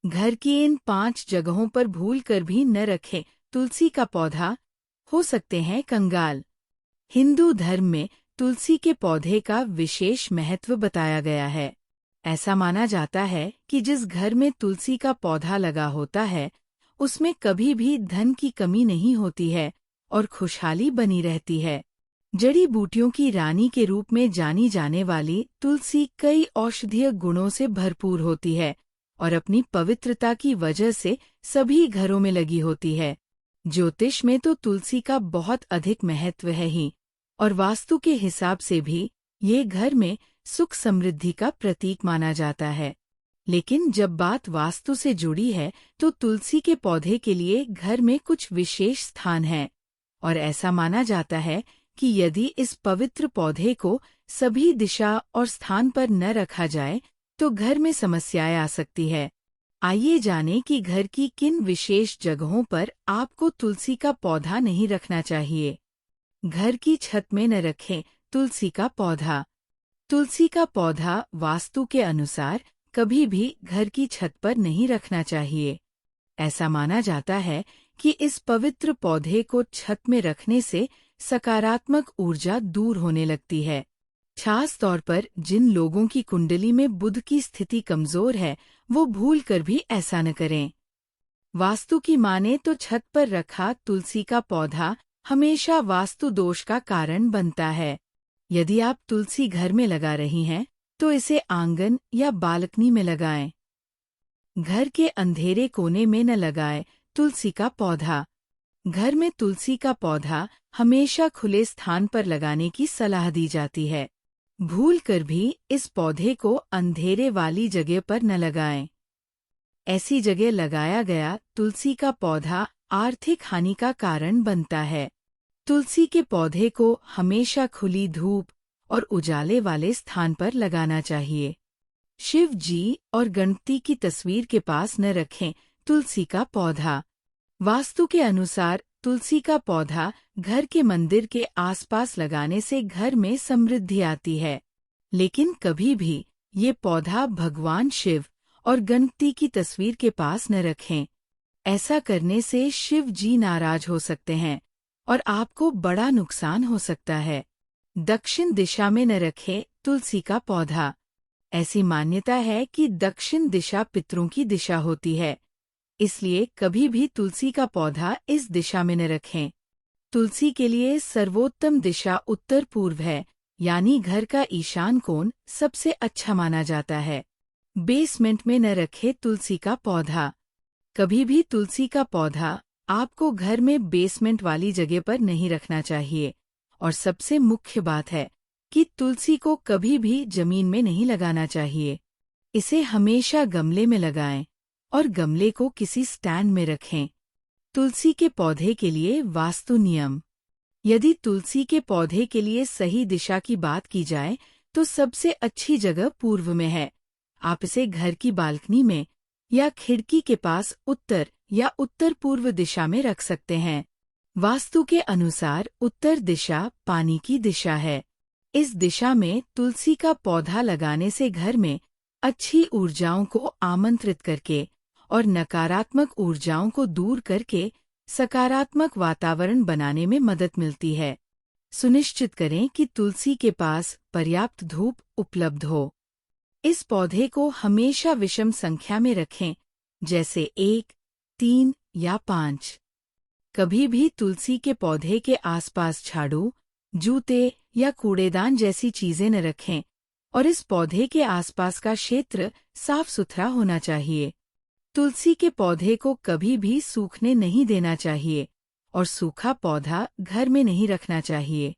घर की इन 5 जगहों पर भूल कर भी न रखें तुलसी का पौधा, हो सकते हैं कंगाल। हिंदू धर्म में तुलसी के पौधे का विशेष महत्व बताया गया है। ऐसा माना जाता है कि जिस घर में तुलसी का पौधा लगा होता है, उसमें कभी भी धन की कमी नहीं होती है और खुशहाली बनी रहती है। जड़ी बूटियों की रानी के रूप में जानी जाने वाली तुलसी कई औषधीय गुणों से भरपूर होती है और अपनी पवित्रता की वजह से सभी घरों में लगी होती है। ज्योतिष में तो तुलसी का बहुत अधिक महत्व है ही, और वास्तु के हिसाब से भी ये घर में सुख समृद्धि का प्रतीक माना जाता है। लेकिन जब बात वास्तु से जुड़ी है तो तुलसी के पौधे के लिए घर में कुछ विशेष स्थान है, और ऐसा माना जाता है कि यदि इस पवित्र पौधे को सभी दिशा और स्थान पर न रखा जाए तो घर में समस्याएं आ सकती है। आइए जानें कि घर की किन विशेष जगहों पर आपको तुलसी का पौधा नहीं रखना चाहिए। घर की छत में न रखें तुलसी का पौधा। तुलसी का पौधा वास्तु के अनुसार कभी भी घर की छत पर नहीं रखना चाहिए। ऐसा माना जाता है कि इस पवित्र पौधे को छत में रखने से सकारात्मक ऊर्जा दूर होने लगती है। खास तौर पर जिन लोगों की कुंडली में बुध की स्थिति कमजोर है, वो भूल कर भी ऐसा न करें। वास्तु की माने तो छत पर रखा तुलसी का पौधा हमेशा वास्तु दोष का कारण बनता है। यदि आप तुलसी घर में लगा रही हैं, तो इसे आंगन या बालकनी में लगाएं। घर के अंधेरे कोने में न लगाएं तुलसी का पौधा। घर में तुलसी का पौधा हमेशा खुले स्थान पर लगाने की सलाह दी जाती है। भूल कर भी इस पौधे को अंधेरे वाली जगह पर न लगाएं। ऐसी जगह लगाया गया तुलसी का पौधा आर्थिक हानि का कारण बनता है। तुलसी के पौधे को हमेशा खुली धूप और उजाले वाले स्थान पर लगाना चाहिए। शिव जी और गणपति की तस्वीर के पास न रखें तुलसी का पौधा। वास्तु के अनुसार तुलसी का पौधा घर के मंदिर के आसपास लगाने से घर में समृद्धि आती है, लेकिन कभी भी ये पौधा भगवान शिव और गणपति की तस्वीर के पास न रखें। ऐसा करने से शिव जी नाराज हो सकते हैं और आपको बड़ा नुकसान हो सकता है। दक्षिण दिशा में न रखें तुलसी का पौधा। ऐसी मान्यता है कि दक्षिण दिशा पितरों की दिशा होती है, इसलिए कभी भी तुलसी का पौधा इस दिशा में न रखें। तुलसी के लिए सर्वोत्तम दिशा उत्तर पूर्व है, यानी घर का ईशान कोण सबसे अच्छा माना जाता है। बेसमेंट में न रखें तुलसी का पौधा। कभी भी तुलसी का पौधा आपको घर में बेसमेंट वाली जगह पर नहीं रखना चाहिए, और सबसे मुख्य बात है कि तुलसी को कभी भी जमीन में नहीं लगाना चाहिए। इसे हमेशा गमले में लगाएं और गमले को किसी स्टैंड में रखें। तुलसी के पौधे के लिए वास्तु नियम। यदि तुलसी के पौधे के लिए सही दिशा की बात की जाए तो सबसे अच्छी जगह पूर्व में है। आप इसे घर की बालकनी में या खिड़की के पास उत्तर या उत्तर पूर्व दिशा में रख सकते हैं। वास्तु के अनुसार उत्तर दिशा पानी की दिशा है। इस दिशा में तुलसी का पौधा लगाने से घर में अच्छी ऊर्जाओं को आमंत्रित करके और नकारात्मक ऊर्जाओं को दूर करके सकारात्मक वातावरण बनाने में मदद मिलती है। सुनिश्चित करें कि तुलसी के पास पर्याप्त धूप उपलब्ध हो। इस पौधे को हमेशा विषम संख्या में रखें, जैसे 1, 3 या 5। कभी भी तुलसी के पौधे के आसपास झाड़ू, जूते या कूड़ेदान जैसी चीजें न रखें, और इस पौधे के आसपास का क्षेत्र साफ सुथरा होना चाहिए। तुलसी के पौधे को कभी भी सूखने नहीं देना चाहिए और सूखा पौधा घर में नहीं रखना चाहिए।